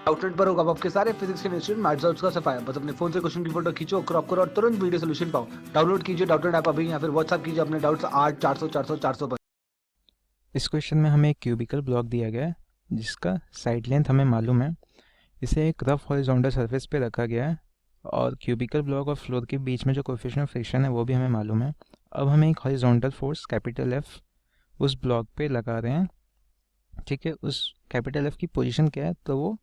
Outlet पर होगा आपके सारे फिजिक्स के इंस्टीट्यूट मैथ्स का सफाया। बस अपने फोन से क्वेश्चन की फोटो खींचो, क्रॉप करो और तुरंत वीडियो सोल्यूशन पाओ। डाउनलोड कीजिए डाउटनेट ऐप अभी या फिर व्हाट्सएप कीजिए अपने डाउट्स 8 400 400 400 पर। इस क्वेश्चन में हमें एक क्यूबिकल ब्लॉक दिया गया है जिसका साइड लेंथ हमें मालूम है। इसे एक रफ हॉरिजॉन्टल सरफेस पे रखा गया है और क्यूबिकल ब्लॉक और फ्लोर के बीच में जो कोएफिशिएंट ऑफ फ्रिक्शन है वो भी हमें मालूम है। अब हमें एक हॉरिजॉन्टल फोर्स कैपिटल एफ उस ब्लॉक पे लगा रहे हैं। ठीक है, उस कैपिटल एफ की पोजीशन क्या है, तो वो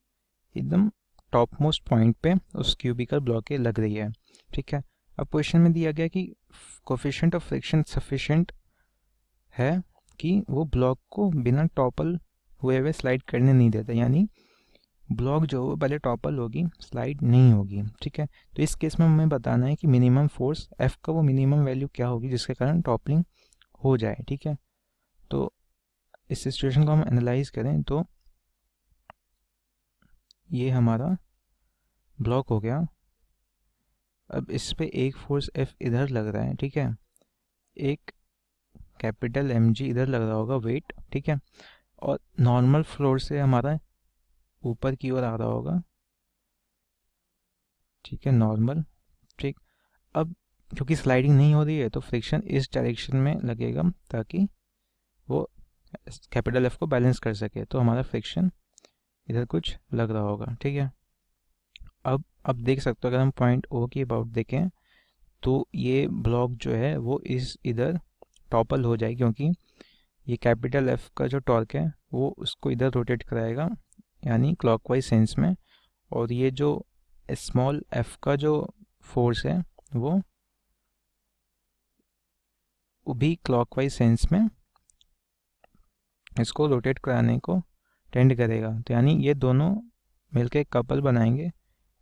एकदम टॉप मोस्ट पॉइंट पे उस क्यूबिकल ब्लॉक के लग रही है। ठीक है, अब क्वेश्चन में दिया गया कि कोएफिशिएंट ऑफ फ्रिक्शन सफिशिएंट है कि वो ब्लॉक को बिना टॉपल हुए हुए स्लाइड करने नहीं देता, यानी ब्लॉक जो वो पहले टॉपल होगी, स्लाइड नहीं होगी। ठीक है, तो इस केस में हमें बताना है कि मिनिमम फोर्स एफ का वो मिनिमम वैल्यू क्या होगी जिसके कारण टॉपलिंग हो जाए। ठीक है, तो इस सिचुएशन को हम एनालाइज करें तो ये हमारा ब्लॉक हो गया। अब इस पे एक फोर्स एफ इधर लग रहा है। ठीक है, एक कैपिटल एम जी इधर लग रहा होगा वेट। ठीक है, और नॉर्मल फ्लोर से हमारा ऊपर की ओर आ रहा होगा। ठीक है, नॉर्मल। ठीक, अब क्योंकि स्लाइडिंग नहीं हो रही है तो फ्रिक्शन इस डायरेक्शन में लगेगा ताकि वो कैपिटल एफ को बैलेंस कर सके, तो हमारा फ्रिक्शन इधर कुछ लग रहा होगा। ठीक है, अब देख सकते हो, अगर हम पॉइंट ओ की अबाउट देखें तो ये ब्लॉक जो है वो इस इधर टॉपल हो जाए, क्योंकि ये कैपिटल एफ का जो टॉर्क है वो उसको इधर रोटेट कराएगा, यानी क्लॉकवाइज सेंस में। और ये जो स्मॉल एफ का जो फोर्स है वो भी क्लॉकवाइज सेंस में इसको रोटेट कराने को टेंड करेगा। तो यानी ये दोनों मिलकर एक कपल बनाएंगे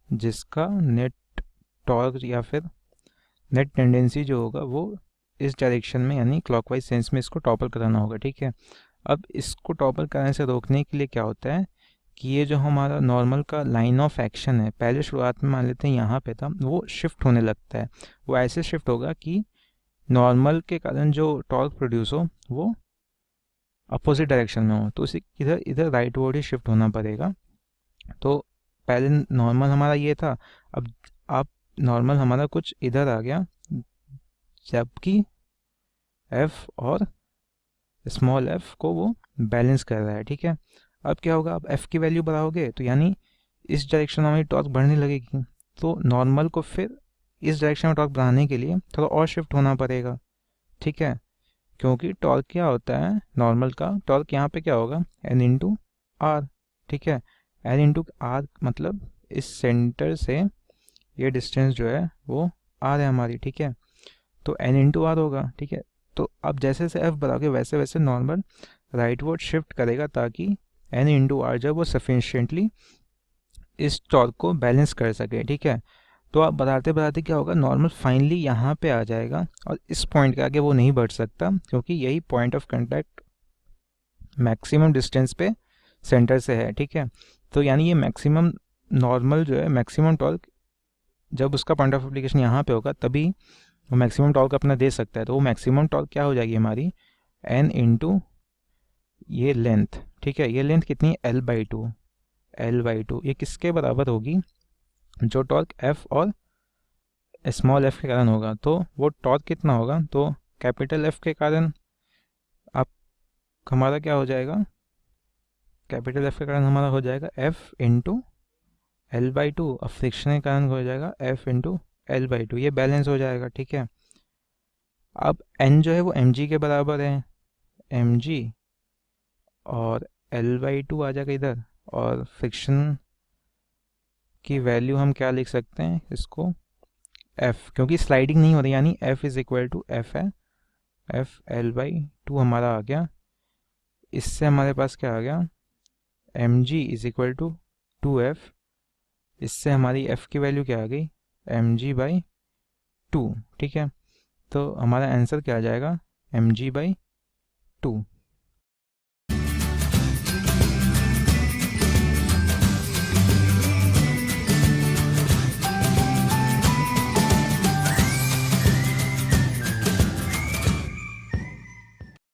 जिसका नेट टॉर्क या फिर नेट टेंडेंसी जो होगा वो इस डायरेक्शन में, यानी क्लॉकवाइज सेंस में इसको टॉपल कराना होगा। ठीक है, अब इसको टॉपल कराने से रोकने के लिए क्या होता है कि ये जो हमारा नॉर्मल का लाइन ऑफ एक्शन है, पहले शुरुआत में मान लेते हैं यहाँ पे था, वो शिफ्ट होने लगता है। वो ऐसे शिफ्ट होगा कि नॉर्मल के कारण जो टॉर्क प्रोड्यूस हो वो अपोजिट डायरेक्शन में हो, तो उसे इधर इधर राइट वर्ड ही शिफ्ट होना पड़ेगा। तो पहले नॉर्मल हमारा ये था, अब नॉर्मल हमारा कुछ इधर आ गया, जबकि एफ और स्मॉल एफ को वो बैलेंस कर रहा है। ठीक है, अब क्या होगा, अब एफ की वैल्यू बढ़ाओगे तो यानी इस डायरेक्शन में हमारी टॉर्क बढ़ने लगेगी, तो नॉर्मल को फिर इस डायरेक्शन में टॉर्क बढ़ाने के लिए थोड़ा और शिफ्ट होना पड़ेगा। ठीक है, क्योंकि टॉर्क क्या होता है, नॉर्मल का टॉर्क यहाँ पे क्या होगा, एन इंटू आर। ठीक है, एन इंटू आर मतलब इस सेंटर से ये डिस्टेंस जो है वो आर है हमारी। ठीक है, तो एन इंटू आर होगा। ठीक है, तो अब जैसे जैसे एफ बढ़ाओगे वैसे वैसे नॉर्मल राइटवर्ड शिफ्ट करेगा ताकि एन इंटू आर जब वो सफिशिएंटली इस टॉर्क को बैलेंस कर सके। ठीक है, तो आप बढ़ाते बढ़ाते क्या होगा, नॉर्मल फाइनली यहाँ पे आ जाएगा और इस पॉइंट के आगे वो नहीं बढ़ सकता, क्योंकि यही point of contact maximum distance पे सेंटर से है। ठीक है, तो यानी ये मैक्सिमम नॉर्मल जो है, मैक्सिमम टॉर्क जब उसका पॉइंट ऑफ एप्लीकेशन यहाँ पे होगा तभी वो मैक्सिमम टॉर्क अपना दे सकता है। तो वो मैक्सिमम टॉर्क क्या हो जाएगी हमारी, एन इंटू ये लेंथ। ठीक है, ये लेंथ कितनी है, L by to. L by to ये किसके बराबर होगी, जो टॉर्क एफ और स्मॉल एफ के कारण होगा। तो वो टॉर्क कितना होगा, तो कैपिटल एफ के कारण आप हमारा क्या हो जाएगा, कैपिटल एफ के कारण हमारा हो जाएगा F into L by to, और फ्रिक्शन के कारण हो जाएगा F into L by to, ये बैलेंस हो जाएगा। ठीक है, अब एन जो है वो एम जी के बराबर है, एम जी, और एल बाई टू आ जाएगा इधर, और फ्रिक्शन की वैल्यू हम क्या लिख सकते हैं इसको, एफ, क्योंकि स्लाइडिंग नहीं हो रही, यानी F is equal to F है, एफ एल बाई टू हमारा आ गया। इससे हमारे पास क्या आ गया, M G is equal to two F. इससे हमारी एफ की वैल्यू क्या आ गई, एम जी बाई टू। ठीक है, तो हमारा आंसर क्या आ जाएगा, एम जी बाई टू।